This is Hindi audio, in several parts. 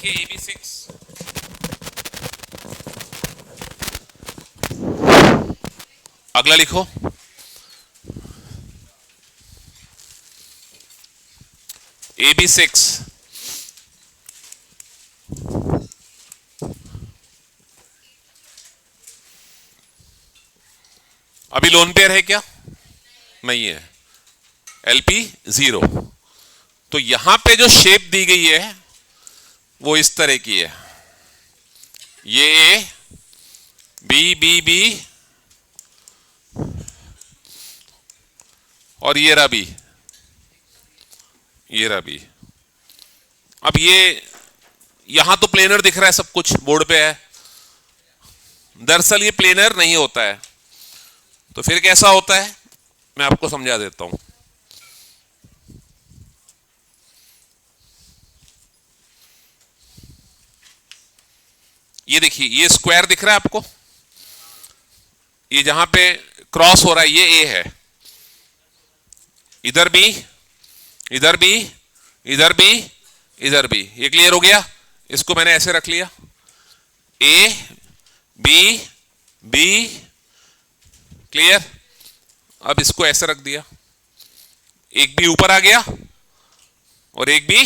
लिखिए AB6, अगला लिखो AB6, अभी लोन पेयर है क्या? नहीं है, LP0। तो यहां पे जो शेप दी गई है वो इस तरह की है, ये A, B और ये रहा B, ये रहा B। अब ये यहां तो प्लेनर दिख रहा है, सब कुछ बोर्ड पे है, दरअसल ये प्लेनर नहीं होता है। तो फिर कैसा होता है मैं आपको समझा देता हूं। ये देखिए, ये स्क्वायर दिख रहा है आपको, ये जहां पे क्रॉस हो रहा है ये A है, इधर B, इधर B, इधर B, इधर B। ये क्लियर हो गया? इसको मैंने ऐसे रख लिया, A B B, क्लियर। अब इसको ऐसे रख दिया, एक B ऊपर आ गया और एक B,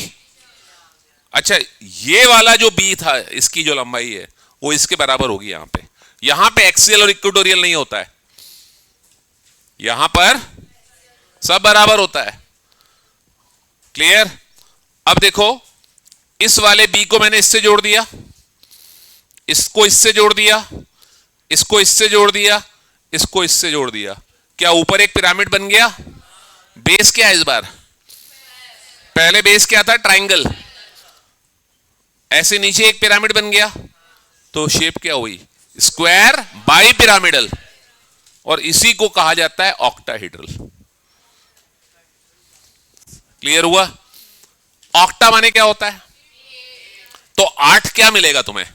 अच्छा ये वाला जो B था, इसकी जो लंबाई है वो इसके बराबर होगी। यहां पे एक्सियल और इक्वेटोरियल नहीं होता है, यहां पर सब बराबर होता है, क्लियर। अब देखो, इस वाले B को मैंने इससे जोड़ दिया, इसको इससे जोड़ दिया, इसको इससे जोड़ दिया, इसको इससे जोड़ दिया, क्या ऊपर एक पिरामिड बन गया? बेस क्या है इस बार? पहले बेस क्या था? ट्रायंगल। ऐसे नीचे एक पिरामिड बन गया, तो शेप क्या हुई? स्क्वायर बाई पिरामिडल, और इसी को कहा जाता है ऑक्टाहेड्रल। क्लियर हुआ? ऑक्टा माने क्या होता है? तो 8 क्या मिलेगा तुम्हें?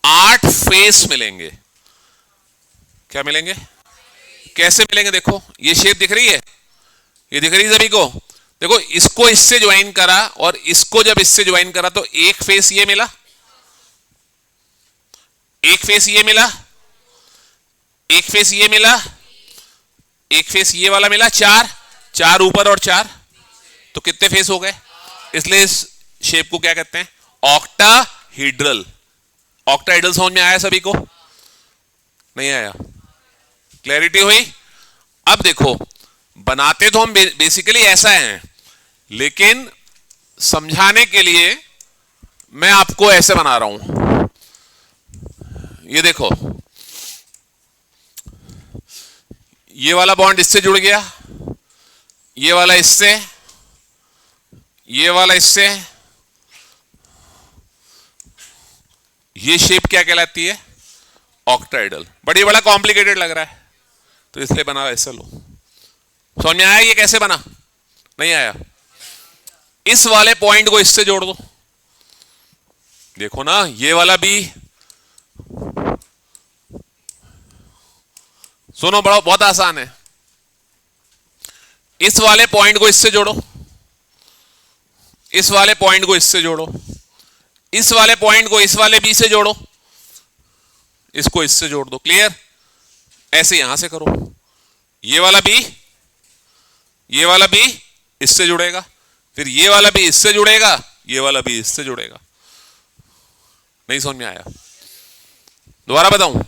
8 फेस मिलेंगे। क्या मिलेंगे? कैसे मिलेंगे? देखो ये शेप दिख रही है, ये दिख रही है सभी को। देखो इसको इससे ज्वाइन करा और इसको जब इससे ज्वाइन करा तो एक फेस ये मिला, एक फेस ये मिला, एक फेस ये मिला, एक फेस ये वाला मिला, 4 4 ऊपर और 4, तो कितने फेस हो गए? इसलिए इस शेप को क्या कहते हैं? ऑक्टाहेड्रल। ऑक्टाहेड्रल समझ में आया सभी को? नहीं आया? क्लैरिटी हुई? अब देखो, बनाते तो हम बेसिकली ऐसा है, लेकिन समझाने के लिए मैं आपको ऐसे बना रहा हूं। ये देखो, ये वाला बॉन्ड इससे जुड़ गया, ये वाला इससे, ये वाला इससे, ये शेप क्या कहलाती है? ऑक्टाहेड्रल। बड़ा कॉम्प्लिकेटेड लग रहा है तो इसलिए बना ऐसा लो। समझ में आया ये कैसे बना? नहीं आया? इस वाले पॉइंट को इससे जोड़ दो, देखो ना, ये वाला भी, सुनो बड़ा बहुत आसान है। इस वाले पॉइंट को इससे जोड़ो, इस वाले पॉइंट को इससे जोड़ो, इस वाले पॉइंट को इस वाले बी से जोड़ो, इसको इससे जोड़ दो। क्लियर? ऐसे यहां से करो, ये वाला बी, ये वाला बी इससे जुड़ेगा, फिर ये वाला भी इससे जुड़ेगा, ये वाला भी इससे जुड़ेगा। नहीं समझ में आया? दोबारा बताऊं?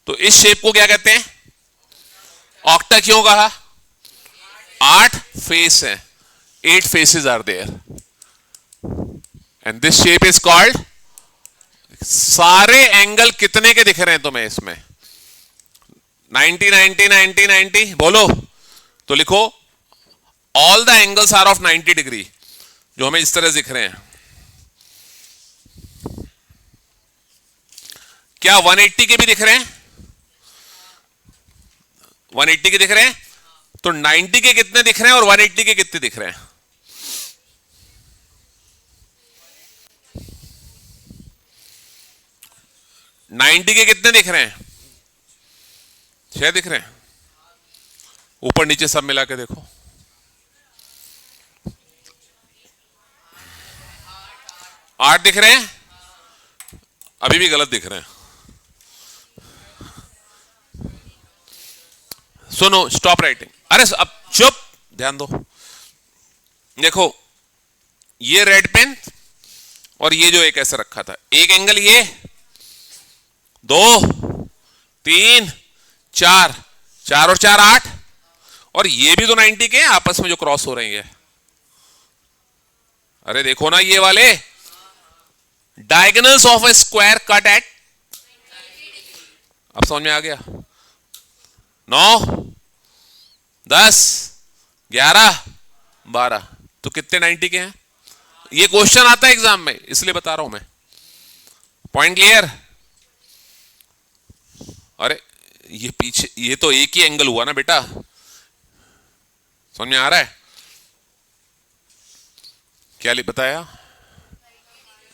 तो इस शेप को क्या कहते हैं? ऑक्टा क्यों कहा? 8 फेस है, 8 faces are there and this shape is called. सारे एंगल कितने के दिख रहे हैं तुम्हें इसमें? 90 90 90 90 बोलो तो लिखो, all the angles are of 90 degree, जो हमें इस तरह दिख रहे हैं। क्या 180 के भी दिख रहे हैं? 180 के दिख रहे हैं? तो 90 के कितने दिख रहे हैं और 180 के कितने दिख रहे हैं? नाइन्टी के कितने दिख रहे हैं? 6 दिख रहे हैं। ऊपर नीचे सब मिला के देखो, 8 दिख रहे हैं? अभी भी गलत दिख रहे हैं। सुनो, स्टॉप राइटिंग। अरे अब चुप, ध्यान दो। देखो, ये रेड पेन और ये जो एक ऐसे रखा था, एक एंगल ये 2 3 4, 4 और 4 8, और ये भी तो 90 के हैं आपस में जो क्रॉस हो रही है। अरे देखो ना, ये वाले diagonals of a square cut at, अब समझ में आ गया? 9 10 11 12, तो कितने 90 के हैं? ये क्वेश्चन आता है एग्जाम में, इसलिए बता रहा हूं मैं। Point clear? अरे ये पीछे, ये तो एक ही एंगल हुआ ना बेटा, समझ में आ रहा है? क्या बताया?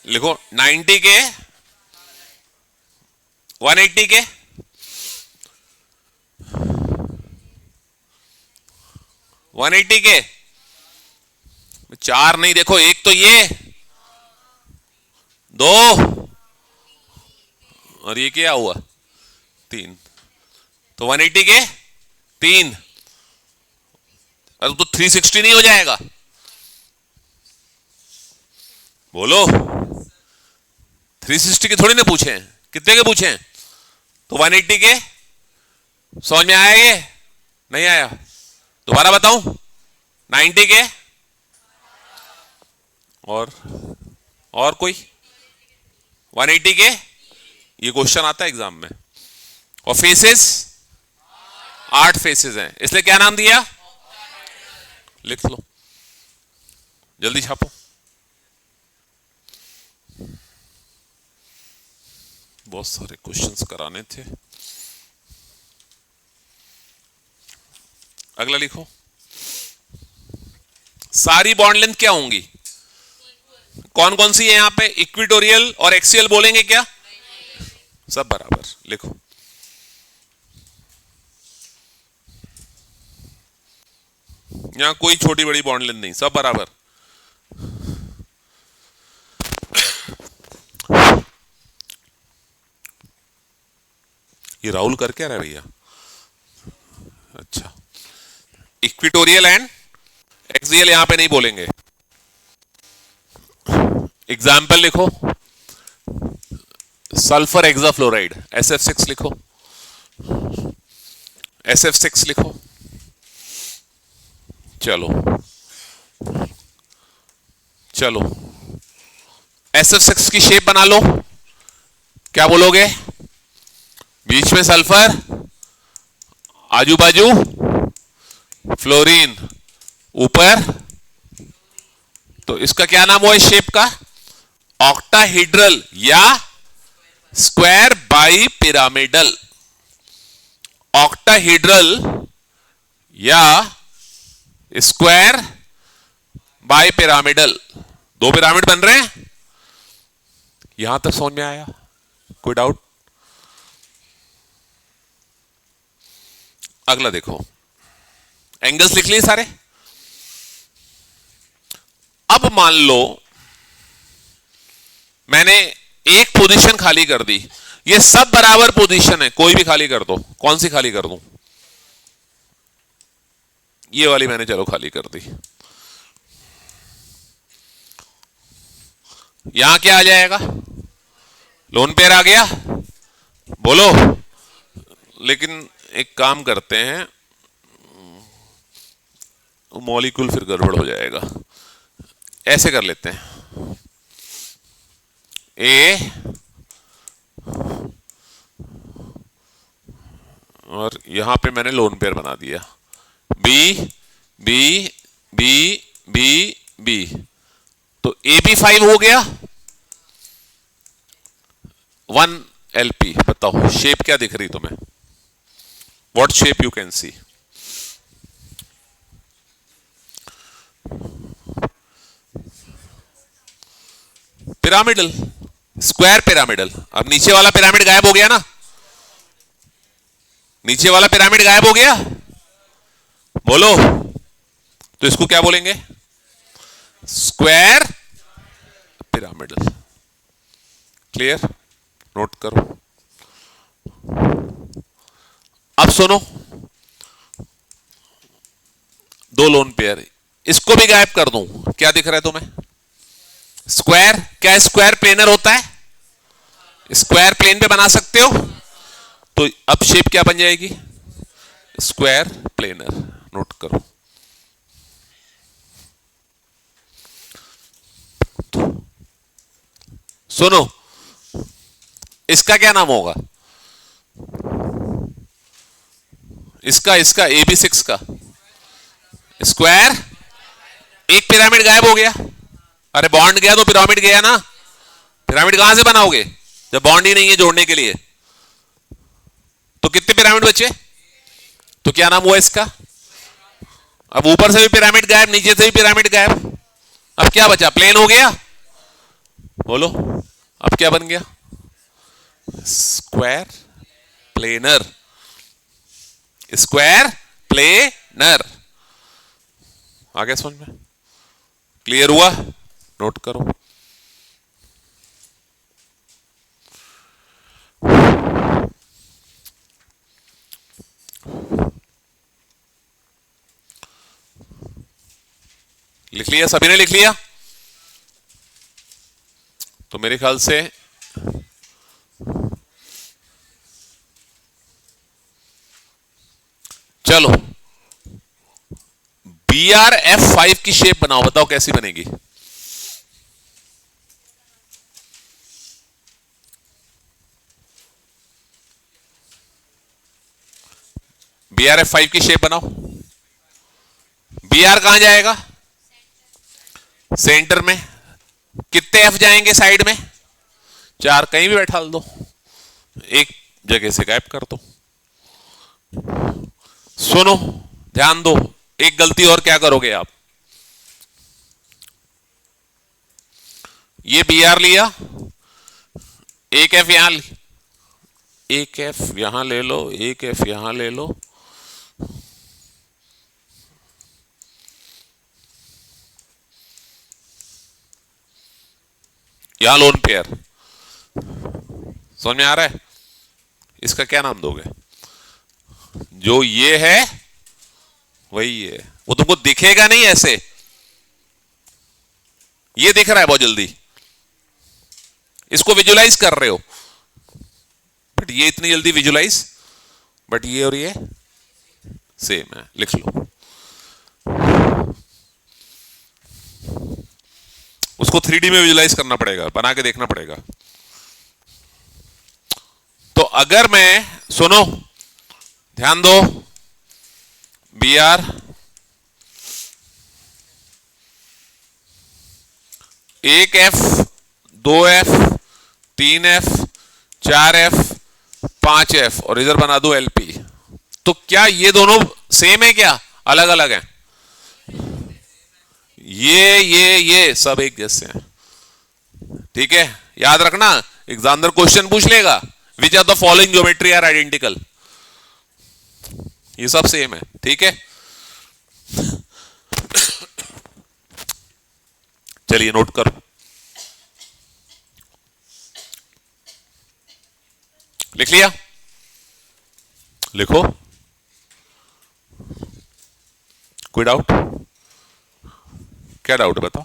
लिखो 90 के 180 के 180 के 4 नहीं, देखो एक तो ये 2 और ये क्या हुआ 3, तो 180 के 3, अरे तो 360 नहीं हो जाएगा? बोलो, 360 के थोड़ी ना पूछे हैं, कितने के पूछे हैं? तो 180 के, समझ में आया? ये नहीं आया? दोबारा बताऊं? 90 के और कोई 180 के, ये क्वेश्चन आता है एग्जाम में। और फेसेस 8 फेसेस हैं, इसलिए क्या नाम दिया? लिख लो, जल्दी छापो। बहुत सारे क्वेश्चंस कराने थे। अगला लिखो, सारी बॉन्ड लेंथ क्या होंगी? कौन कौन सी है यहां पे? इक्विटोरियल और एक्सियल बोलेंगे क्या? सब बराबर। लिखो, यहां कोई छोटी बड़ी बॉन्ड लेंथ नहीं, सब बराबर। ये राहुल कर क्या रहा है भैया? अच्छा, इक्विटोरियल एंड एक्सियल यहां पे नहीं बोलेंगे। एग्जाम्पल लिखो, सल्फर हेक्साफ्लोराइड SF6 लिखो, SF6 लिखो। चलो चलो, SF6 की शेप बना लो। क्या बोलोगे? बीच में सल्फर, आजू बाजू फ्लोरीन, ऊपर, तो इसका क्या नाम हुआ इस शेप का? ऑक्टाहेड्रल या स्क्वायर बाई पिरामिडल। ऑक्टाहेड्रल या स्क्वायर बाई पिरामिडल, 2 पिरामिड बन रहे हैं। यहां तक समझ में आया? कोई डाउट? अगला देखो, एंगल्स लिख लिए सारे। अब मान लो मैंने एक पोजीशन खाली कर दी, ये सब बराबर पोजीशन है, कोई भी खाली कर दो। कौन सी खाली कर दूं? ये वाली मैंने चलो खाली कर दी। यहां क्या आ जाएगा? लोन पेयर आ गया। बोलो, लेकिन एक काम करते हैं, मॉलिक्यूल फिर गड़बड़ हो जाएगा। ऐसे कर लेते हैं, ए और यहां पे मैंने लोन पेयर बना दिया, B B B B B, तो AB5 हो गया, 1LP। बताओ शेप क्या दिख रही तुम्हें? What shape you can see? Pyramidal, square pyramidal. अब नीचे वाला पिरामिड गायब हो गया ना? नीचे वाला पिरामिड गायब हो गया, बोलो, तो इसको क्या बोलेंगे? Square pyramidal. क्लियर, नोट करो। अब सुनो, दो लोन पेयर, इसको भी गायब कर दूं, क्या दिख रहा है तुम्हें? स्क्वायर। क्या स्क्वायर प्लेनर होता है? स्क्वायर प्लेन पे बना सकते हो, तो अब शेप क्या बन जाएगी? स्क्वायर प्लेनर, नोट करो। सुनो, इसका क्या नाम होगा? इसका इसका AB6 का स्क्वायर। एक पिरामिड गायब हो गया। अरे बॉन्ड गया तो पिरामिड गया ना। पिरामिड कहां से बनाओगे जब बॉन्ड ही नहीं है जोड़ने के लिए? तो कितने पिरामिड बचे? तो क्या नाम हुआ इसका? अब ऊपर से भी पिरामिड गायब, नीचे से भी पिरामिड गायब, अब क्या बचा? प्लेन हो गया। बोलो अब क्या बन गया? Square planar. Square planar. आ गया समझ में? क्लियर हुआ? नोट करो। लिख लिया? सभी ने लिख लिया? तो मेरे ख्याल से चलो BRF5 की शेप बनाओ, बताओ कैसी बनेगी? BRF5 की शेप बनाओ। BR कहां जाएगा? सेंटर में। कितने F जाएंगे साइड में? 4। कहीं भी बैठा दो, एक जगह से गायब कर दो। सुनो ध्यान दो, एक गलती और क्या करोगे आप? ये BR लिया, एक F यहां, एक F यहां ले लो, एक F यहां ले लो, यहां लोन पेयर। समझ में आ रहा है? इसका क्या नाम दोगे? जो ये है वही है, वो तुमको दिखेगा नहीं ऐसे, ये दिख रहा है बहुत जल्दी, इसको विजुलाइज कर रहे हो, बट ये इतनी जल्दी विजुलाइज, बट ये और ये सेम है। लिख लो। उसको 3D में विजुलाइज करना पड़ेगा, बना के देखना पड़ेगा। तो अगर मैं, सुनो ध्यान दो, BR, एक F, 2F, 3F, 4F, 5F और इधर बना दो LP, तो क्या ये दोनों सेम है क्या अलग अलग हैं? ये सब एक जैसे हैं। ठीक है, याद रखना, एग्जामिनर क्वेश्चन पूछ लेगा, which are the following geometry are identical, ये सब सेम है। ठीक है, चलिए नोट करो। लिख लिया? लिखो। कोई डाउट? क्या डाउट बताओ?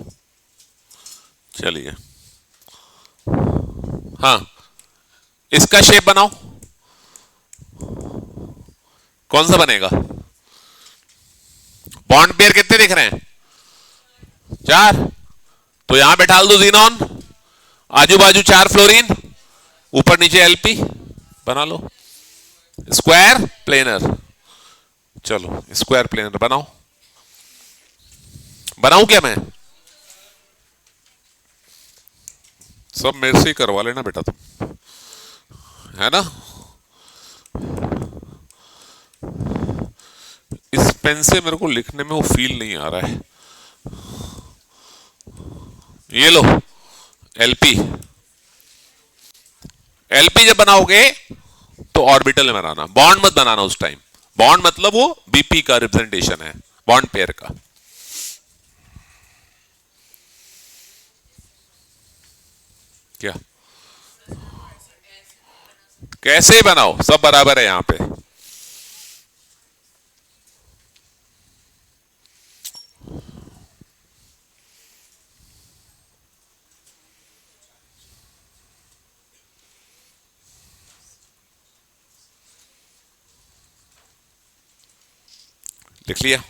चलिए, हाँ, इसका शेप बनाओ, कौन सा बनेगा? बॉन्ड पेयर कितने दिख रहे हैं? 4। तो यहां बैठा दो जीनॉन, आजू बाजू 4 फ्लोरीन, ऊपर नीचे LP, बना लो स्क्वायर प्लेनर। चलो स्क्वायर प्लेनर बनाओ। बनाऊं क्या मैं? सब मेरे से ही करवा लेना बेटा तुम, है ना? इस पेन से मेरे को लिखने में वो फील नहीं आ रहा है। ये लो LP। LP जब बनाओगे तो ऑर्बिटल में बनाना, बॉन्ड मत बनाना उस टाइम। बॉन्ड मतलब वो BP का रिप्रेजेंटेशन है, बॉन्ड पेयर का। क्या कैसे बनाओ सब बराबर है यहां पे। लिख लिया,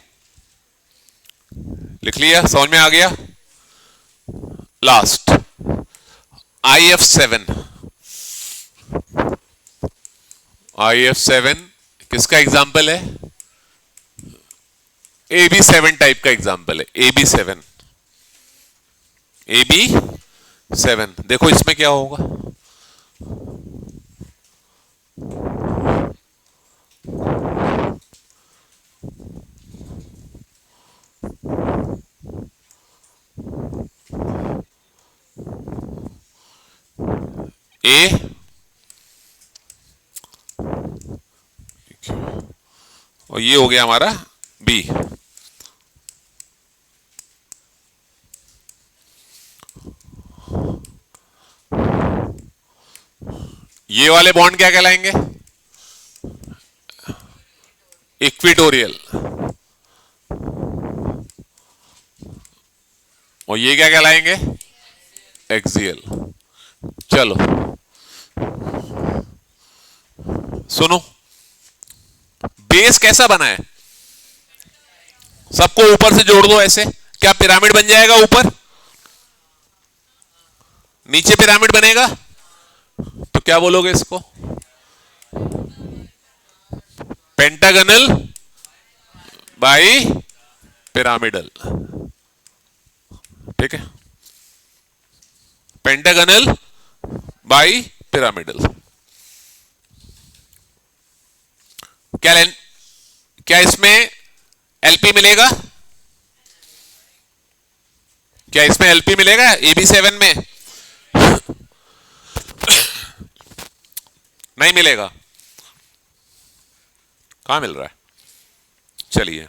लिख लिया, समझ में आ गया। लास्ट IF7, IF7 किसका एग्जाम्पल है? AB7 टाइप का एग्जाम्पल है। AB7, AB7 देखो इसमें क्या होगा। ए और ये हो गया हमारा बी। ये वाले बॉन्ड क्या कहलाएंगे? इक्विटोरियल। और ये क्या कहलाएंगे? एक्सियल। चलो सुनो, बेस कैसा बना है? सबको ऊपर से जोड़ दो ऐसे, क्या पिरामिड बन जाएगा? ऊपर नीचे पिरामिड बनेगा। तो क्या बोलोगे इसको? Pentagonal bi pyramidal. ठीक है, पेंटागनल बाई पिरामिडल। क्या इसमें एलपी मिलेगा? क्या इसमें एलपी मिलेगा AB7 में? नहीं मिलेगा। कहां मिल रहा है? चलिए,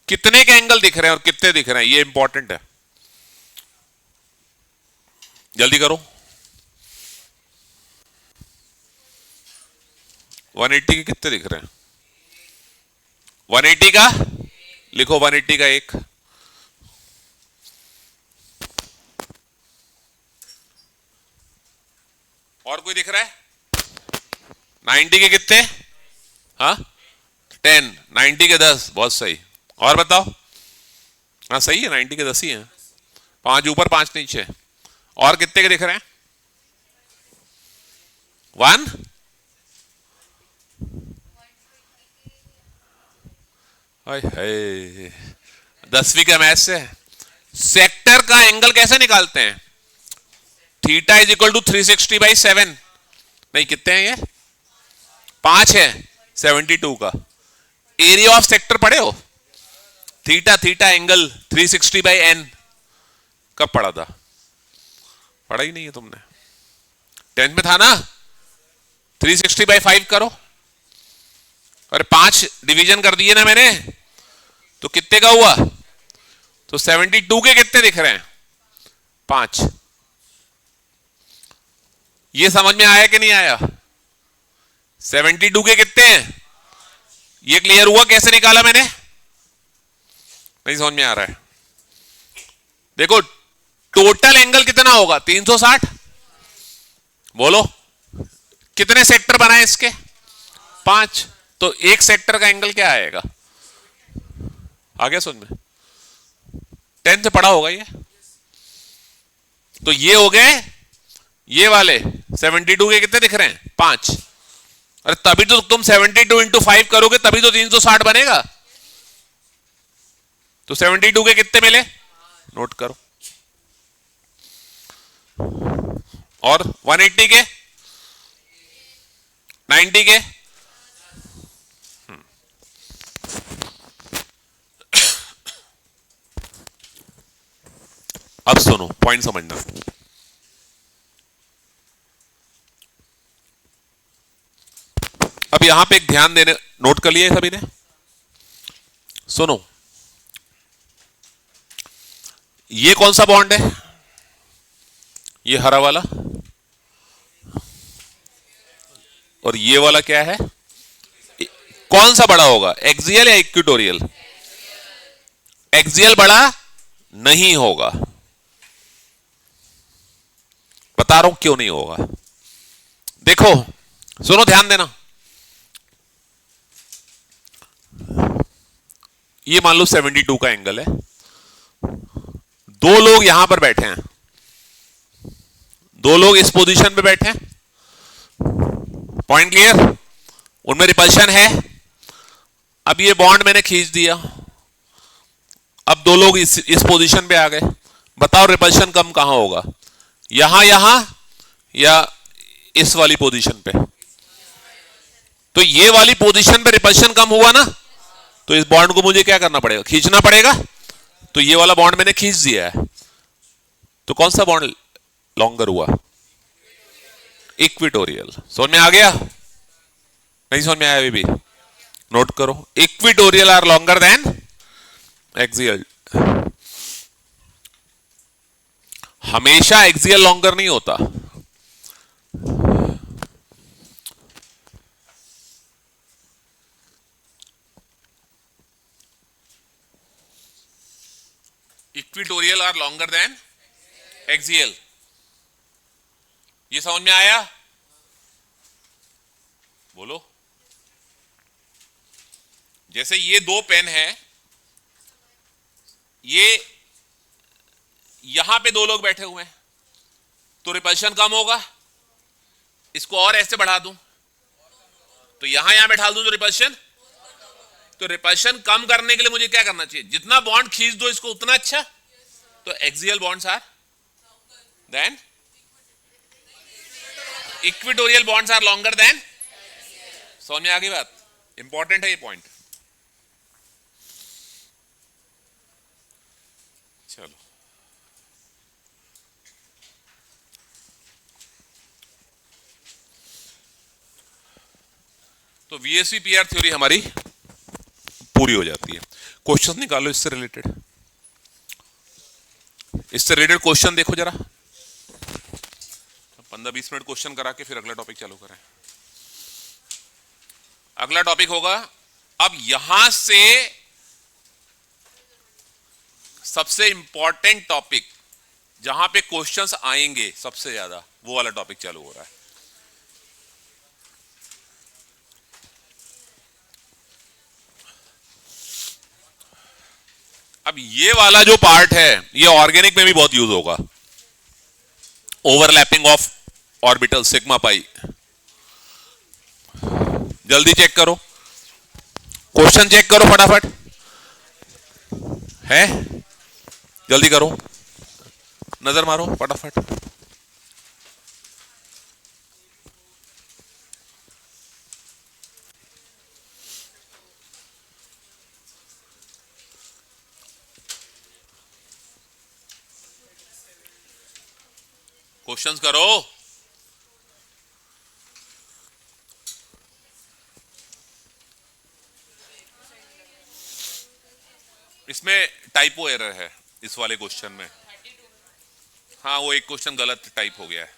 कितने के एंगल दिख रहे हैं और कितने दिख रहे हैं ये इंपॉर्टेंट है। जल्दी करो। 180 के कितने दिख रहे हैं? 180 का लिखो, 180 का एक। और कोई दिख रहा है? 90 के कितने? हाँ 10, 90 के 10, बहुत सही। और बताओ। हाँ सही है, 90 के 10 ही है, 5 ऊपर 5 नीचे। और कितने के दिख रहे हैं? 1, हाय 10वीं का मैथ से। सेक्टर का एंगल कैसे निकालते हैं? Theta is equal to 360/7। नहीं कितने हैं ये? 5 है 72 का। एरिया ऑफ सेक्टर पढ़े हो? थीटा थीटा एंगल 360/n कब पढ़ा था? पढ़ा ही नहीं है तुमने, 10th में था ना। 360/5 करो। अरे 5 डिवीजन कर दिए ना मैंने, तो कितने का हुआ? तो 72 के कितने दिख रहे हैं? 5। ये समझ में आया कि नहीं आया? 72 के कितने हैं? ये क्लियर हुआ कैसे निकाला मैंने? नहीं समझ में आ रहा है? देखो टोटल एंगल कितना होगा? 360। बोलो कितने सेक्टर बनाए इसके? 5। तो एक सेक्टर का एंगल क्या आएगा? आ गया समझ में? 10th से पढ़ा होगा ये। तो ये हो गए ये वाले 72 के कितने दिख रहे हैं? 5। अरे तभी तो तुम 72 इंटू 5 करोगे तभी तो 360 बनेगा। तो 72 के कितने मिले? नोट करो। और 180 के, 90 के, अब सुनो पॉइंट समझना। अब यहां पे एक ध्यान देने, नोट कर लिया सभी ने? सुनो, ये कौन सा बॉन्ड है? ये हरा वाला। और ये वाला क्या है? कौन सा बड़ा होगा, एक्सियल या इक्वेटोरियल? एक्सियल बड़ा नहीं होगा, बता रहा हूं क्यों नहीं होगा। देखो सुनो, ध्यान देना, ये मान लो 72 का एंगल है, दो लोग यहां पर बैठे हैं, दो लोग इस पोजीशन पे बैठे हैं, पॉइंट क्लियर, उनमें रिपल्शन है। अब ये बॉन्ड मैंने खींच दिया, अब दो लोग इस पोजीशन पे आ गए, बताओ रिपल्शन कम कहां होगा, यहां यहां या इस वाली पोजीशन पे? तो ये वाली पोजीशन पे रिपल्शन कम हुआ ना, तो इस बॉन्ड को मुझे क्या करना पड़ेगा, खींचना पड़ेगा। तो ये वाला बॉन्ड मैंने खींच दिया है, तो कौन सा बॉन्ड लॉन्गर हुआ? इक्वेटोरियल। समझ में आ गया? नहीं समझ में आया अभी भी? नोट करो, equatorial are longer than axial. हमेशा एक्सियल लॉन्गर नहीं होता, equatorial are longer than axial. ये समझ में आया? बोलो। जैसे ये दो पेन है, ये यहां पे दो लोग बैठे हुए हैं, तो रिपल्शन कम होगा। इसको और ऐसे बढ़ा दूं तो यहां बैठा दूं तो रिपल्शन कम करने के लिए मुझे क्या करना चाहिए, जितना बॉन्ड खींच दो इसको उतना अच्छा। तो axial bonds are than equatorial bonds are longer than. समझ में आ गई बात? इंपॉर्टेंट है ये पॉइंट। चलो तो वीएसवी पीआर थ्योरी हमारी पूरी हो जाती है। क्वेश्चन निकालो इससे रिलेटेड, क्वेश्चन देखो जरा, 15-20 मिनट क्वेश्चन करा के फिर अगला टॉपिक चालू करें। अगला टॉपिक होगा, अब यहां से सबसे इंपॉर्टेंट टॉपिक जहां पे क्वेश्चंस आएंगे सबसे ज्यादा, वो वाला टॉपिक चालू हो रहा है। अब ये वाला जो पार्ट है ये ऑर्गेनिक में भी बहुत यूज होगा, overlapping of orbital sigma pi. जल्दी चेक करो, क्वेश्चन चेक करो फटाफट, है जल्दी करो, नजर मारो फटाफट। क्वेश्चंस करो। इसमें टाइपो एरर है इस वाले क्वेश्चन में। हाँ, वो एक क्वेश्चन गलत टाइप हो गया है।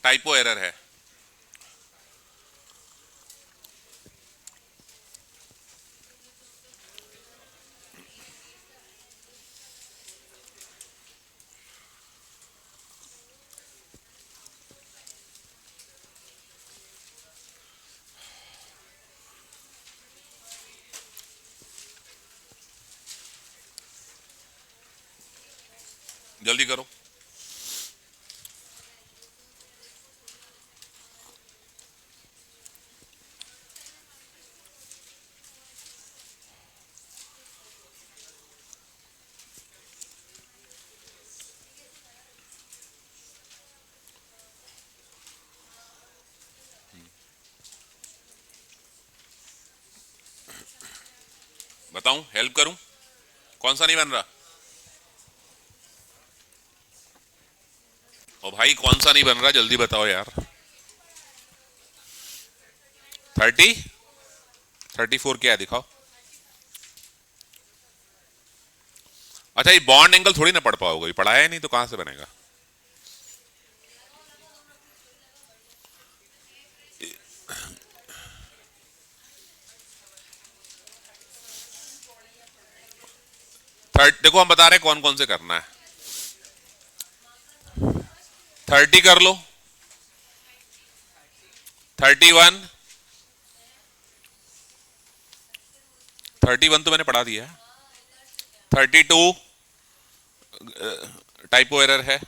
टाइपो एरर है। जल्दी करो। बताऊं, हेल्प करूं? कौन सा नहीं बन रहा? ओ भाई, कौन सा नहीं बन रहा, जल्दी बताओ यार। 34 क्या है दिखाओ। अच्छा, ये बॉन्ड एंगल थोड़ी ना पढ़ पाओगे, पढ़ाया नहीं तो कहां से बनेगा। थर्ड देखो हम बता रहे हैं कौन कौन से करना है। 30 कर लो, 31, 31 तो मैंने पढ़ा दिया है। 32 टाइपो एरर है।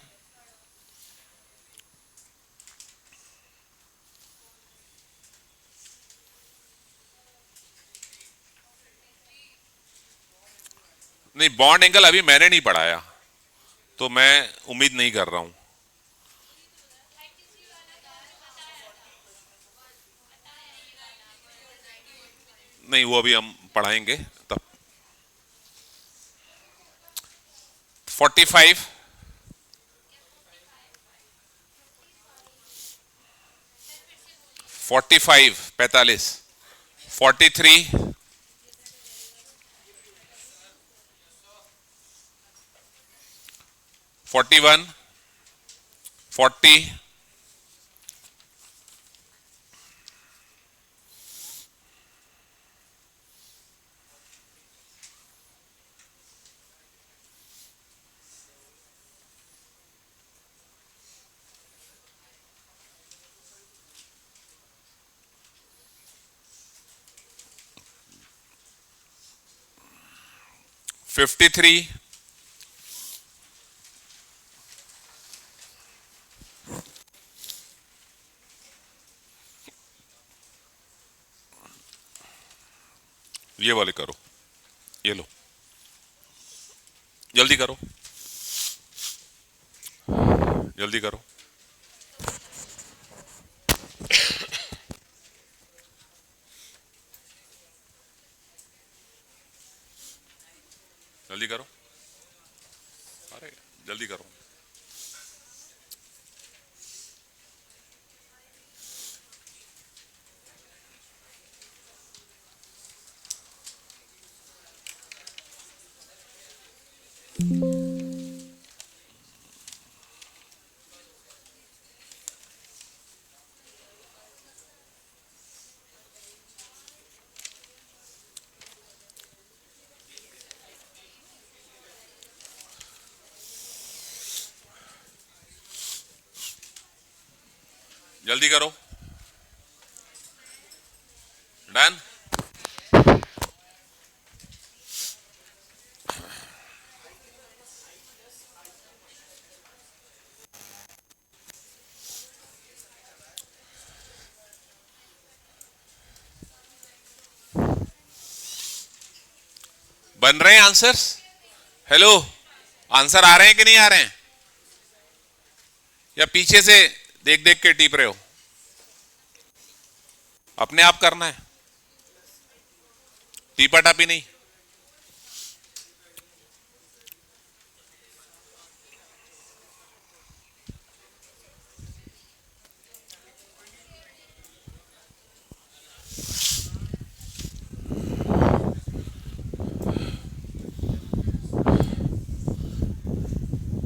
नहीं, बॉन्ड एंगल अभी मैंने नहीं पढ़ाया तो मैं उम्मीद नहीं कर रहा हूं। नहीं, वो अभी हम पढ़ाएंगे तब। 45, 45, 43, 41, 40, 53, ये वाले करो, ये लो, जल्दी करो, जल्दी करो। जल्दी करो, अरे जल्दी करो। जल्दी करो, डन। बन रहे हैं आंसर्स? हेलो, आंसर आ रहे हैं कि नहीं आ रहे हैं, या पीछे से देख देख के टीप रहे हो? अपने आप करना है, टीपा टापी नहीं।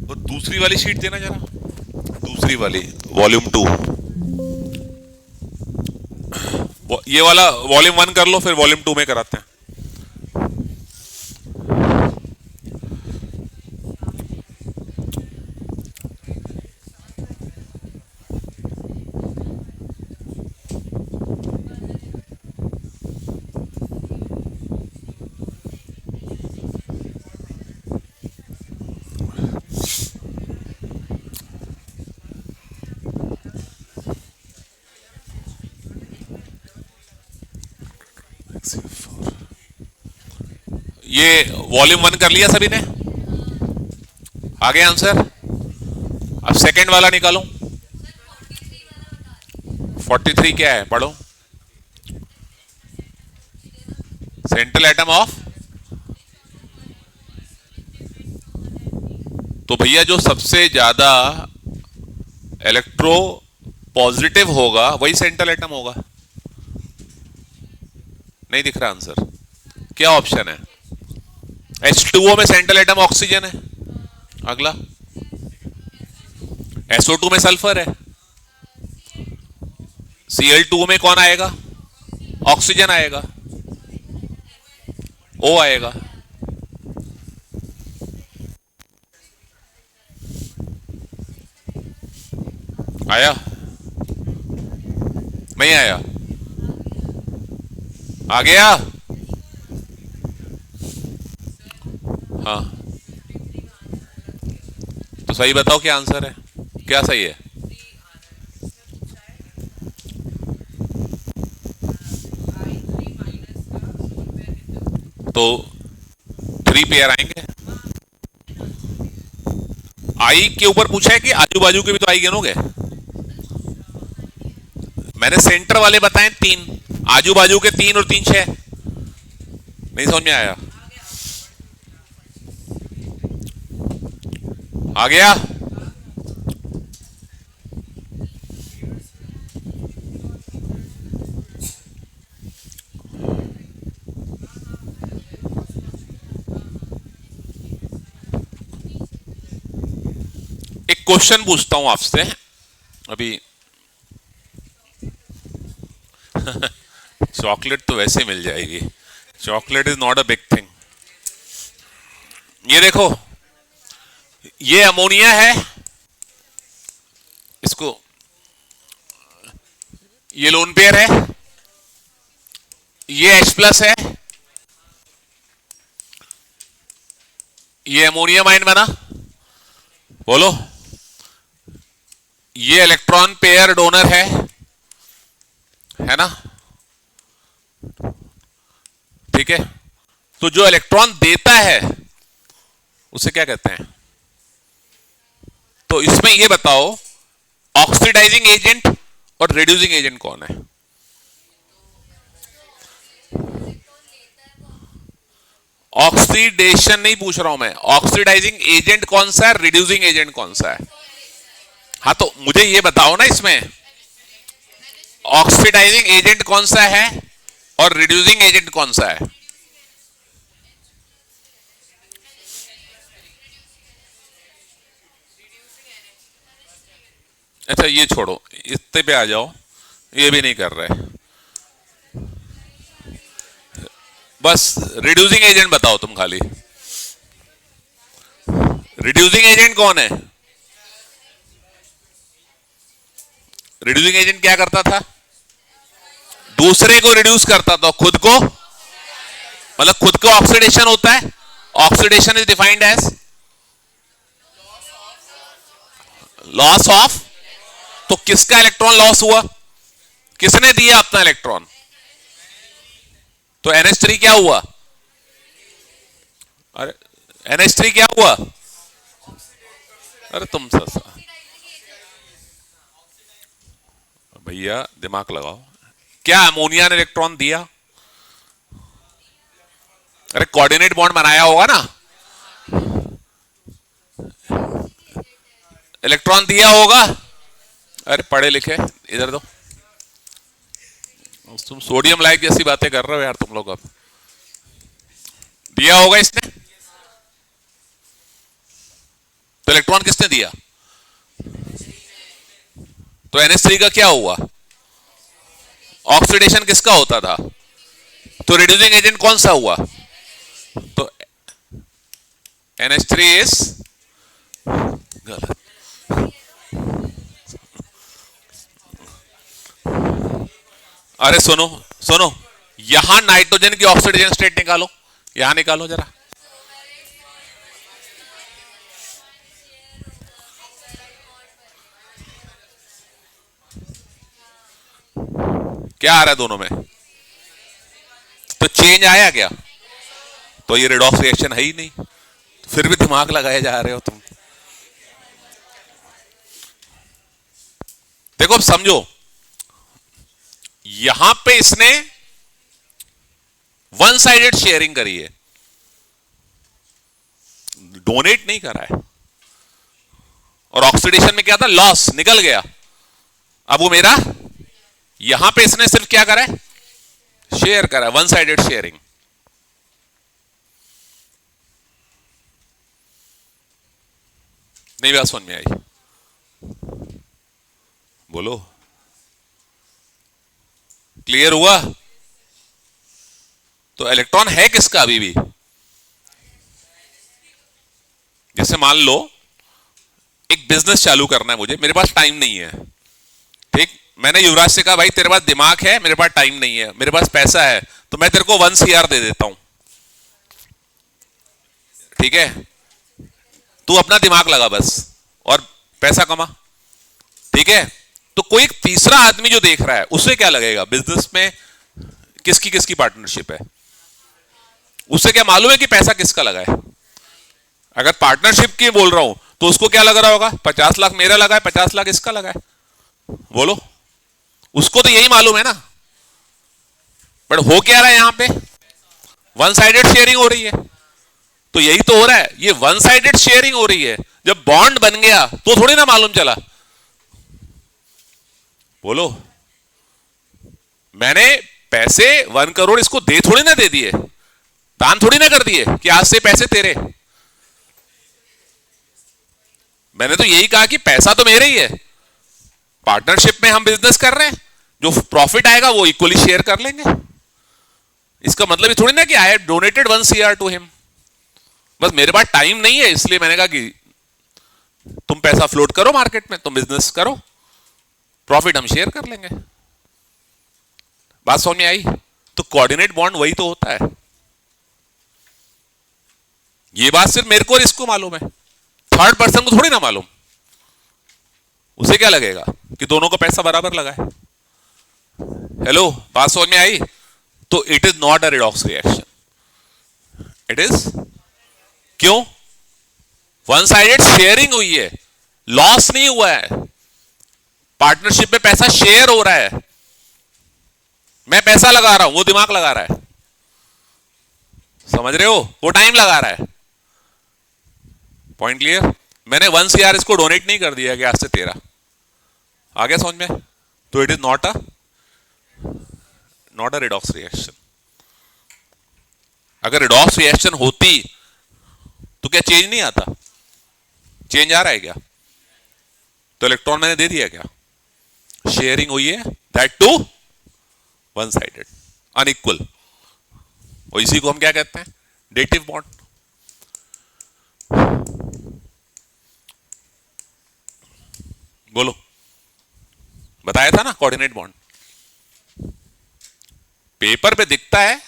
वो दूसरी वाली शीट देना जरा, दूसरी वाली वॉल्यूम 2। ये वाला वॉल्यूम 1 कर लो, फिर वॉल्यूम 2 में कराते हैं। ये वॉल्यूम 1 कर लिया सभी ने? आगे आंसर। अब सेकंड वाला निकालो। 43 क्या है, पढ़ो। सेंट्रल एटम ऑफ, तो भैया जो सबसे ज्यादा इलेक्ट्रो पॉजिटिव होगा वही सेंट्रल एटम होगा। नहीं दिख रहा आंसर, क्या ऑप्शन है? H2O में सेंट्रल एटम ऑक्सीजन है। अगला SO2 में सल्फर है। Cl2 में कौन आएगा? ऑक्सीजन आएगा, O आएगा। आया नहीं आया? आ गया? हाँ, तो सही बताओ क्या आंसर है, क्या सही है? तो 3 पेयर आएंगे। आई के ऊपर पूछा है कि आजू बाजू के भी तो आई गिनोगे? मैंने सेंटर वाले बताए 3, आजू बाजू के 3 और 3 6। नहीं समझ में आया? आ गया? एक क्वेश्चन पूछता हूं आपसे अभी। चॉकलेट तो वैसे मिल जाएगी, chocolate is not a big thing. ये देखो, ये अमोनिया है, इसको, ये लोन पेयर है, ये H+ है, ये अमोनियम आयन बना, बोलो। ये इलेक्ट्रॉन पेयर डोनर है ना? ठीक है, तो जो इलेक्ट्रॉन देता है उसे क्या कहते हैं? तो इसमें ये बताओ, ऑक्सीडाइजिंग एजेंट और रिड्यूसिंग एजेंट कौन है? ऑक्सीडेशन नहीं पूछ रहा हूं मैं, ऑक्सीडाइजिंग एजेंट कौन सा है, रिड्यूसिंग एजेंट कौन सा है? हाँ, तो मुझे ये बताओ ना, इसमें ऑक्सीडाइजिंग एजेंट कौन सा है और रिड्यूसिंग एजेंट कौन सा है? अच्छा, ये छोड़ो, इतने पे आ जाओ, ये भी नहीं कर रहे। बस रिड्यूसिंग एजेंट बताओ तुम खाली। रिड्यूसिंग एजेंट कौन है? रिड्यूसिंग एजेंट क्या करता था? दूसरे को रिड्यूस करता था, खुद को, मतलब खुद को ऑक्सीडेशन होता है। Oxidation is defined as loss of, तो किसका इलेक्ट्रॉन लॉस हुआ? किसने दिया अपना इलेक्ट्रॉन? तो NH3 क्या हुआ? अरे NH3 क्या हुआ? अरे तुम ससा भैया, दिमाग लगाओ। क्या अमोनिया ने इलेक्ट्रॉन दिया? अरे कोऑर्डिनेट बॉन्ड बनाया होगा ना, इलेक्ट्रॉन दिया होगा। अरे पढ़े लिखे, इधर दो। तुम सोडियम लाइक जैसी बातें कर रहे हो यार तुम लोग। अब दिया होगा इसने, तो इलेक्ट्रॉन किसने दिया? तो NH3 का क्या हुआ? ऑक्सीडेशन किसका होता था? तो रिड्यूसिंग एजेंट कौन सा हुआ? तो NH3 इज गलत। अरे सुनो सुनो, यहां नाइट्रोजन की ऑक्सीडेशन स्टेट निकालो, यहां निकालो जरा। क्या आ रहा है दोनों में? तो चेंज आया क्या? तो ये रेडॉक्स रिएक्शन है ही नहीं, फिर भी दिमाग लगाए जा रहे हो तुम। देखो अब समझो, यहां पे इसने वन साइडेड शेयरिंग करी है, डोनेट नहीं करा है। और ऑक्सीडेशन में क्या था? लॉस, निकल गया। अब वो मेरा, यहां पे इसने सिर्फ क्या करा है? शेयर करा, वन साइडेड शेयरिंग। नहीं बात समझ में आई? बोलो, क्लियर हुआ? तो इलेक्ट्रॉन है किसका अभी भी? जैसे मान लो एक बिजनेस चालू करना है मुझे, मेरे पास टाइम नहीं है, ठीक, मैंने युवराज से कहा भाई तेरे पास दिमाग है, मेरे पास टाइम नहीं है, मेरे पास पैसा है, तो मैं तेरे को 1 CR दे देता हूं, ठीक है, तू अपना दिमाग लगा बस और पैसा कमा, ठीक है। तो कोई एक तीसरा आदमी जो देख रहा है उसे क्या लगेगा बिजनेस में किसकी किसकी पार्टनरशिप है, उसे क्या मालूम है कि पैसा किसका लगा है। अगर पार्टनरशिप की बोल रहा हूं तो उसको क्या लग रहा होगा, 50 लाख मेरा लगा है, 50 लाख इसका लगा है, बोलो, उसको तो यही मालूम है ना। बट हो क्या रहा है यहां पे, वन साइडेड शेयरिंग हो रही है। तो यही तो हो रहा है, ये वन साइडेड शेयरिंग हो रही है। जब बॉन्ड बन गया तो थोड़ी ना मालूम चला, बोलो, मैंने पैसे 1 करोड़ इसको दे थोड़ी ना दे दिए, दान थोड़ी ना कर दिए कि आज से पैसे तेरे। मैंने तो यही कहा कि पैसा तो मेरे ही है, पार्टनरशिप में हम बिजनेस कर रहे हैं, जो प्रॉफिट आएगा वो इक्वली शेयर कर लेंगे। इसका मतलब ये थोड़ी ना कि I have donated 1 CR to him, बस मेरे पास टाइम नहीं है इसलिए मैंने कहा कि तुम पैसा फ्लोट करो मार्केट में, तुम बिजनेस करो, प्रॉफिट हम शेयर कर लेंगे। बात समझ में आई। तो कोऑर्डिनेट बॉन्ड वही तो होता है। ये बात सिर्फ मेरे को और इसको मालूम है, थर्ड पर्सन को थोड़ी ना मालूम। उसे क्या लगेगा कि दोनों को पैसा बराबर लगा है। हेलो, बात समझ में आई। तो it is not a redox reaction, it is, क्यों, वन साइडेड शेयरिंग हुई है, लॉस नहीं हुआ है, पार्टनरशिप में पैसा शेयर हो रहा है। मैं पैसा लगा रहा हूं, वो दिमाग लगा रहा है, समझ रहे हो, वो टाइम लगा रहा है। Point clear. मैंने 1 CR इसको डोनेट नहीं कर दिया कि आज से तेरा, आ गया समझ में। तो it is not a redox reaction. अगर रिडॉक्स रिएक्शन होती तो क्या चेंज नहीं आता, चेंज आ रहा है क्या। तो इलेक्ट्रॉन मैंने दे दिया क्या, शेयरिंग हुई है, that too one sided, unequal, और इसी को हम क्या कहते हैं, डेटिव बॉन्ड। बोलो, बताया था ना कोऑर्डिनेट बॉन्ड, पेपर पे दिखता है,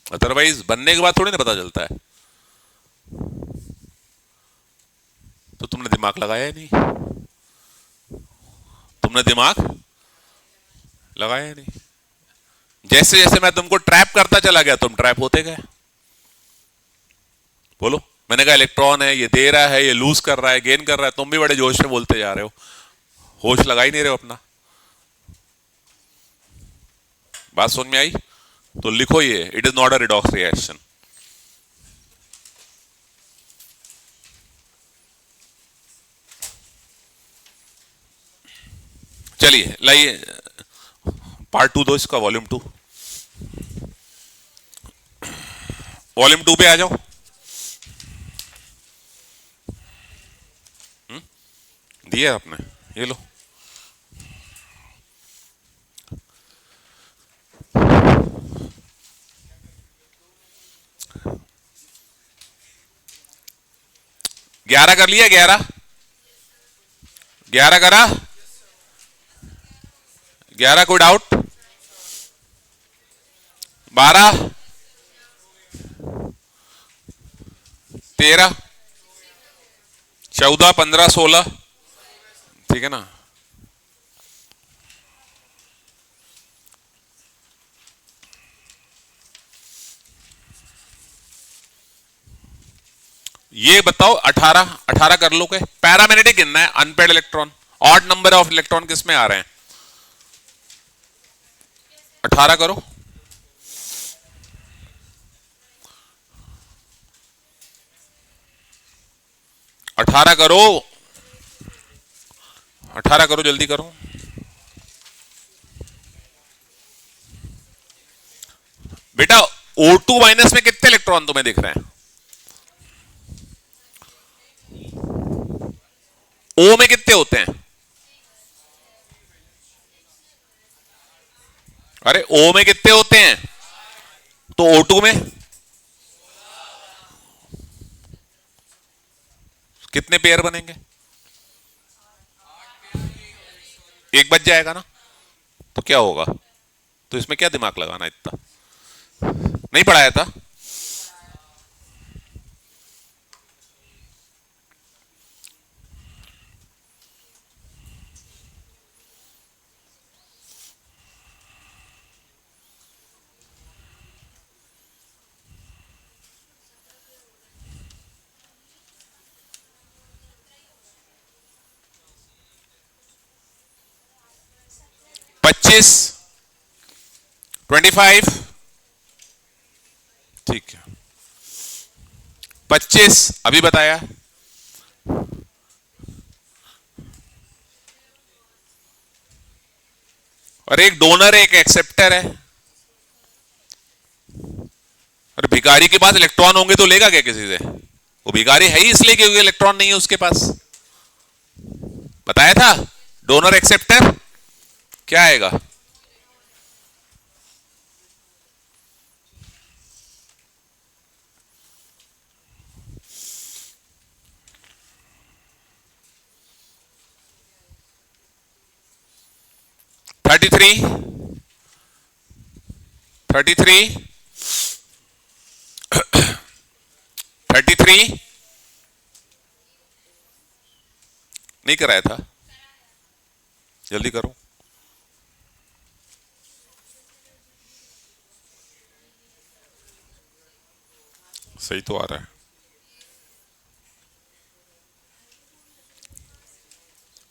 अदरवाइज बनने के बाद थोड़ी ना पता चलता है। तो तुमने दिमाग लगाया नहीं, तुमने दिमाग लगाया नहीं। जैसे जैसे मैं तुमको ट्रैप करता चला गया तुम ट्रैप होते गए। बोलो, मैंने कहा इलेक्ट्रॉन है, ये दे रहा है, ये लूज कर रहा है, गेन कर रहा है, तुम भी बड़े जोश में बोलते जा रहे हो, होश लगा ही नहीं रहे हो अपना। बात समझ में आई। तो लिखो ये, it is not a redox reaction. चलिए लाइए पार्ट 2 दो इसका, वॉल्यूम 2, वॉल्यूम 2 पे आ जाओ। दिया आपने, ये लो। ग्यारह कर लिया, 11 करा, 11 कोई डाउट, 12, 13, 14, 15, 16, ठीक है ना। ये बताओ 18 कर लो के, पैरामैग्नेटिक गिनना है, unpaired electron, odd number of electron किस में आ रहे हैं, 18 करो। अठारह करो, 18 करो, जल्दी करो। बेटा O2 माइनस में कितने इलेक्ट्रॉन तुम्हें दिख रहे हैं, O में कितने होते हैं, अरे O में कितने होते हैं, तो O2 में कितने पेयर बनेंगे, एक बच जाएगा ना, तो क्या होगा? तो इसमें क्या दिमाग लगाना इतना? नहीं पढ़ाया था? पच्चीस, 25, ठीक है। 25 अभी बताया। और एक डोनर है, एक एक्सेप्टर है। अरे भिखारी के पास इलेक्ट्रॉन होंगे तो लेगा क्या किसी से? वो भिखारी है ही इसलिए क्योंकि इलेक्ट्रॉन नहीं है उसके पास। बताया था, डोनर एक्सेप्टर क्या आएगा? थर्टी थ्री, 33, 33 नहीं कराया था? जल्दी करो। सही तो आ रहा है।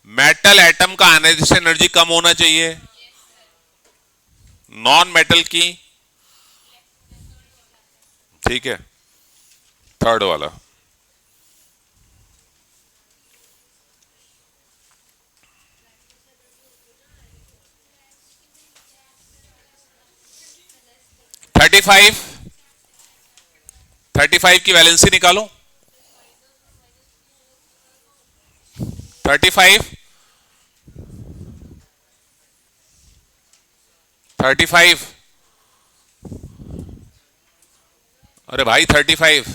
मेटल एटम का आयनाइजेशन एनर्जी कम होना चाहिए, नॉन मेटल की। ठीक है, थर्ड वाला। थर्टी फाइव, 35 की वैलेंसी निकालो। 35, 35, अरे भाई 35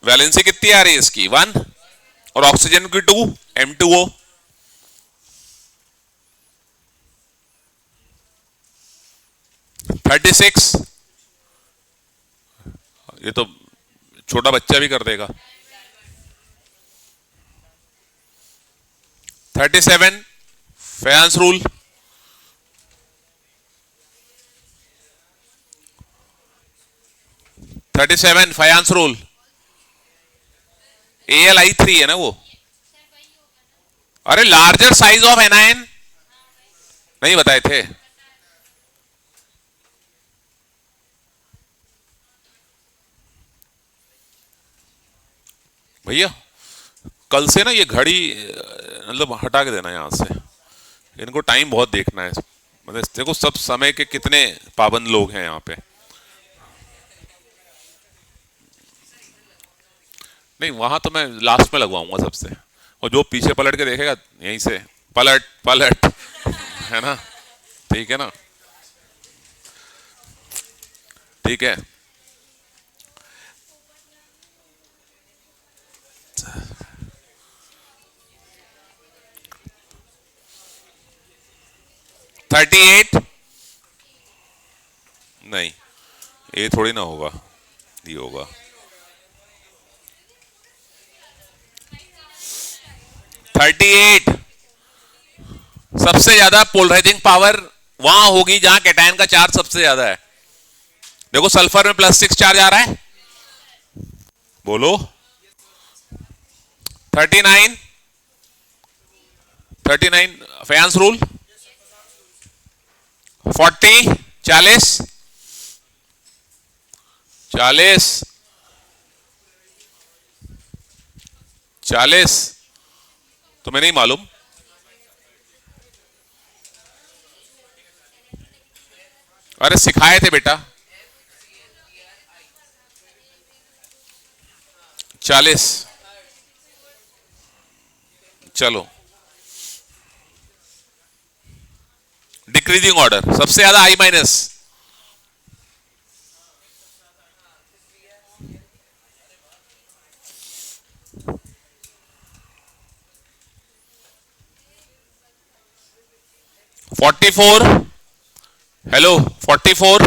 वैलेंसी कितनी आ रही है इसकी? 1। और ऑक्सीजन की 2, M2O। 36, ये तो छोटा बच्चा भी कर देगा। 37 फैंस रूल। 37 फायांस रूल। AlI3 है ना वो? अरे लार्जर साइज ऑफ एनायन नहीं बताए थे? भैया कल से ना ये घड़ी मतलब हटा के देना यहां से। इनको टाइम बहुत देखना है। मतलब देखो सब समय के कितने पाबंद लोग हैं यहाँ पे। नहीं वहां तो मैं लास्ट में लगवाऊंगा सबसे। और जो पीछे पलट के देखेगा यहीं से पलट पलट है ना? ठीक है ना? ठीक है। 38 नहीं, ये थोड़ी ना होगा, ये होगा। 38 सबसे ज्यादा पोलराइजिंग पावर वहां होगी जहां कैटायन का चार्ज सबसे ज्यादा है। देखो सल्फर में +6 चार्ज आ रहा है। बोलो। 39, 39 फैंस रूल। 40, 40, 40, 40 तुम्हें नहीं मालूम? अरे सिखाए थे बेटा। 40, चलो। डिक्रीजिंग ऑर्डर सबसे ज्यादा I-। 44, हेलो 44,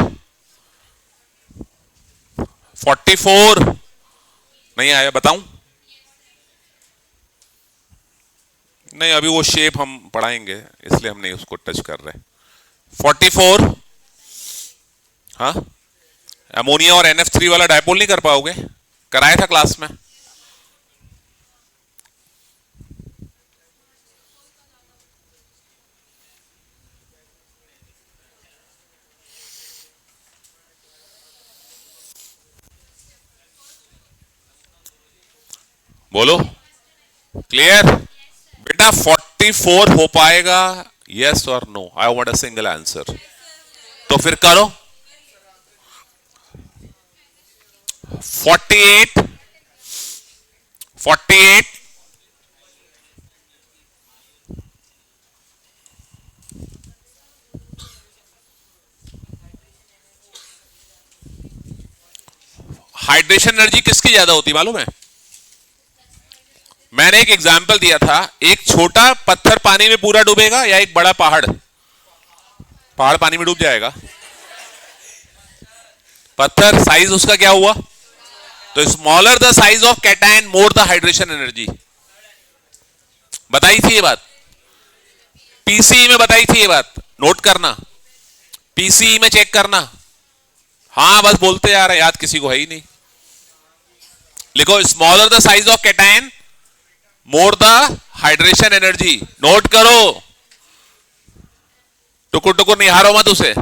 44 नहीं आया, बताऊं? नहीं, अभी वो शेप हम पढ़ाएंगे इसलिए हम नहीं उसको टच कर रहे। 44, हाँ, अमोनिया और NF3 वाला डायपोल नहीं कर पाओगे? कराया था क्लास में। बोलो, क्लियर? बेटा 44 हो पाएगा? यस और no? I want a single answer. तो फिर करो। 48, 48, हाइड्रेशन एनर्जी किसकी ज्यादा होती मालूम है? मैंने एक एग्जाम्पल दिया था, एक छोटा पत्थर पानी में पूरा डूबेगा या एक बड़ा पहाड़? पहाड़ पानी में डूब जाएगा। पत्थर साइज उसका क्या हुआ? तो smaller the size of cation more the hydration energy. बताई थी ये बात, पीसीई में बताई थी ये बात, नोट करना, पीसीई में चेक करना। हाँ बस बोलते जा रहे, याद किसी को है ही नहीं। लिखो, smaller the size of cation more the hydration energy. Note करो, टुकुर टुकुर निहारो मत उसे।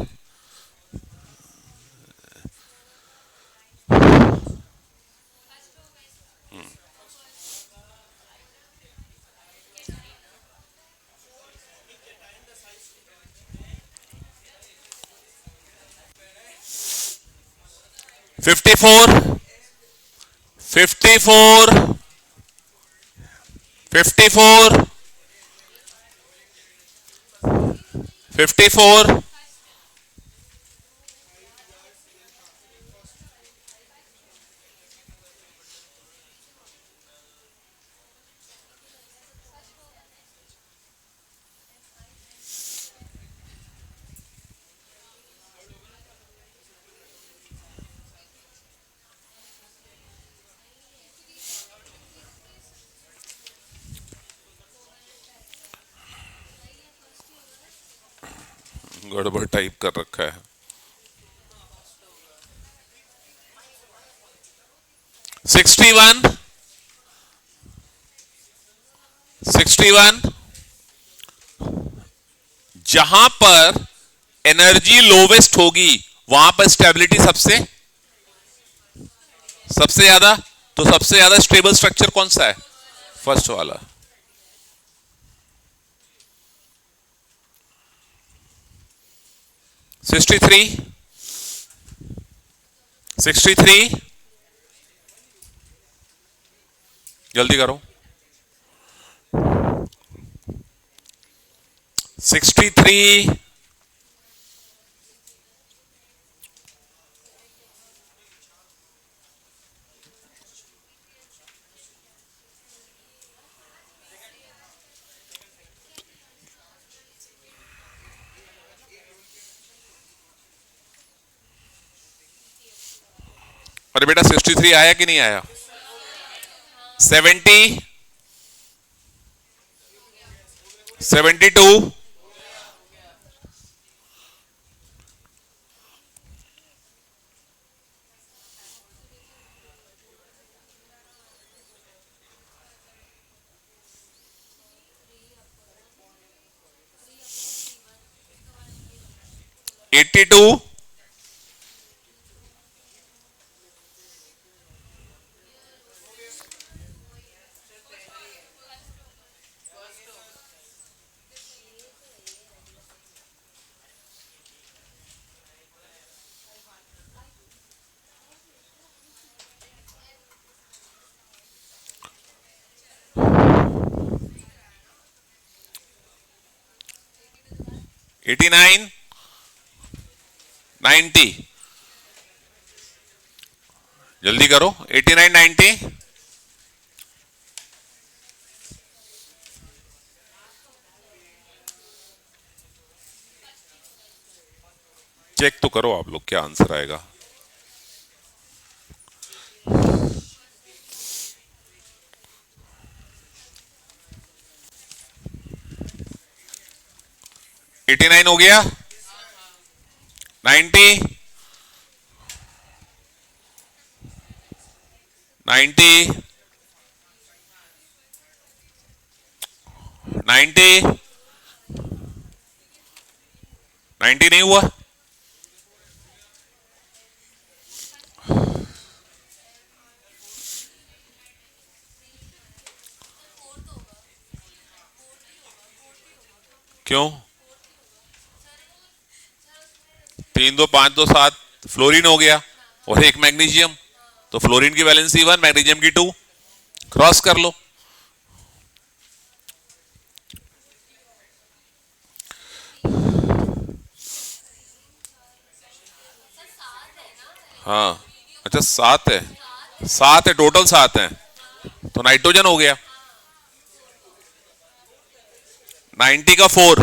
फिफ्टी फोर, 54, 54, 54, गड़बड़ टाइप कर रखा है। 61, 61, जहां पर एनर्जी लोवेस्ट होगी वहां पर स्टेबिलिटी सबसे सबसे ज्यादा। तो सबसे ज्यादा स्टेबल स्ट्रक्चर कौन सा है? फर्स्ट वाला। 63, 63, जल्दी करो। 63, अरे बेटा 63 आया कि नहीं आया? 70, 72, 82, 89, 90, जल्दी करो। 89, 90, 91, चेक तो करो आप लोग क्या आंसर आएगा। एटी नाइन हो गया, 90, 90, 90, 90 नहीं हुआ। क्यों? 3 2 5 2 7 फ्लोरीन हो गया और एक मैग्नीशियम, तो फ्लोरीन की वैलेंसी 1, मैग्नीशियम की 2, क्रॉस कर लो। हाँ अच्छा 7 है, 7 है टोटल, 7 है तो नाइट्रोजन हो गया। 90 का 4,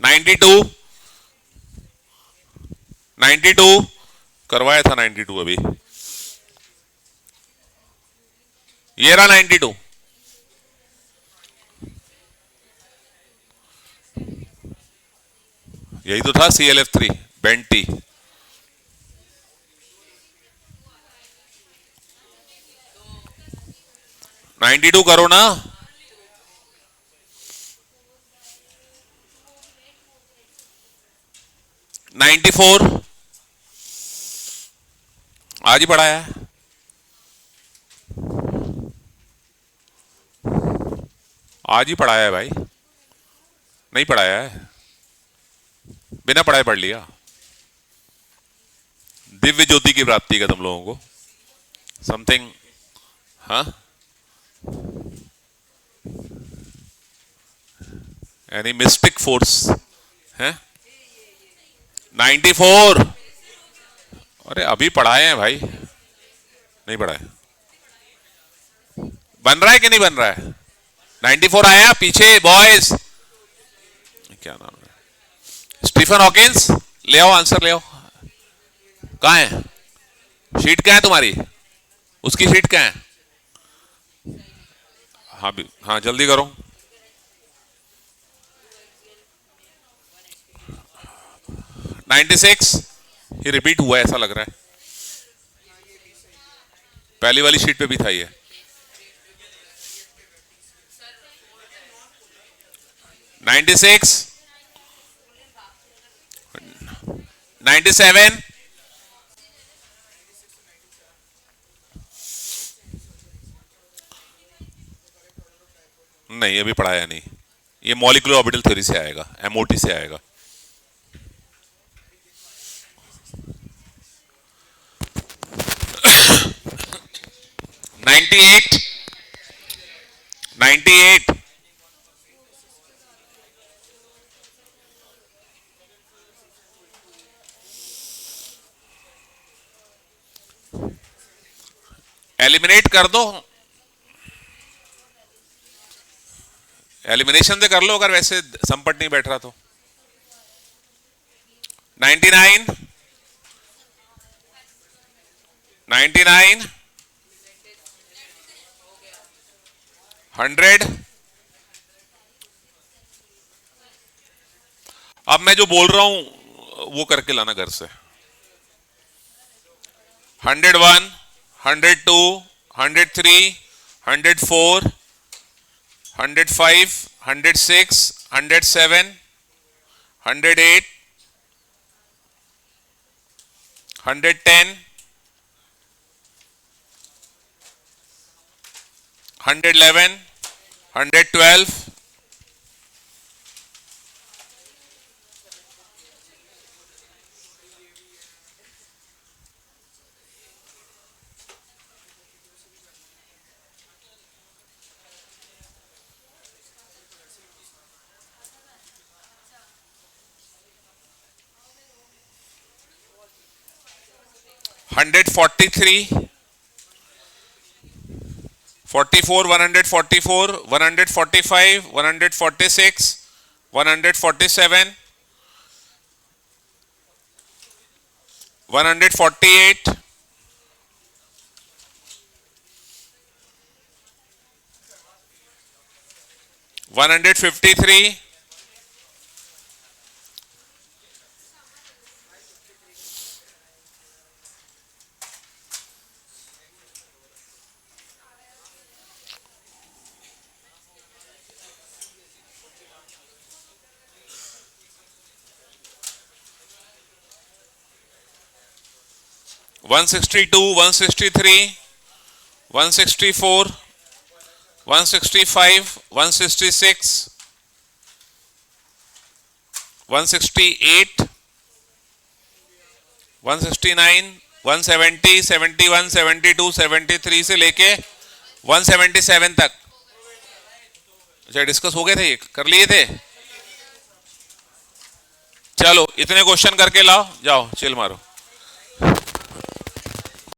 92, 92 करवाया था, 92 अभी ये रहा 92। यही तो था ClF3 बेंटी। नाइन्टी टू करो ना। नाइन्टी फोर आज ही पढ़ाया है। आज ही पढ़ाया है भाई, नहीं पढ़ाया है, बिना पढ़ाए पढ़ लिया। दिव्य ज्योति की प्राप्ति का तुम लोगों को समथिंग, हाँ एनी मिस्टिक फोर्स है। 94, अरे अभी पढ़ाए हैं भाई, नहीं पढ़ाए। बन रहा है कि नहीं बन रहा है? 94 आया पीछे बॉयज, क्या नाम है, स्टीफन हॉकिंस। ले आओ आंसर, ले आओ। कहाँ है शीट? क्या है तुम्हारी? उसकी शीट क्या है? हाँ भी, हाँ जल्दी करो। नाइन्टी सिक्स, ये रिपीट हुआ है ऐसा लग रहा है, पहली वाली शीट पे भी था ये। 96, 97, नहीं अभी पढ़ाया नहीं, ये मॉलिक्यूलर ऑर्बिटल थ्योरी से आएगा, MOT से आएगा। नाइन्टी एट, 98, एलिमिनेट कर दो, एलिमिनेशन से कर लो अगर वैसे संपट नहीं बैठ रहा तो। 99, 99, 100। अब मैं जो बोल रहा हूं वो करके लाना घर से। 101, 102, 103, 104, 105, 106, 107, 108, 110, 111, 112, 143, 44, 144, 145, 146, 147, 148, 153, 162, 163, 164, 165, 166, 168, 169, 170, 71, 72, 73 से लेके 177 तक। अच्छा, डिस्कस हो गए थे, ये कर लिए थे। चलो इतने क्वेश्चन करके लाओ, जाओ चिल मारो।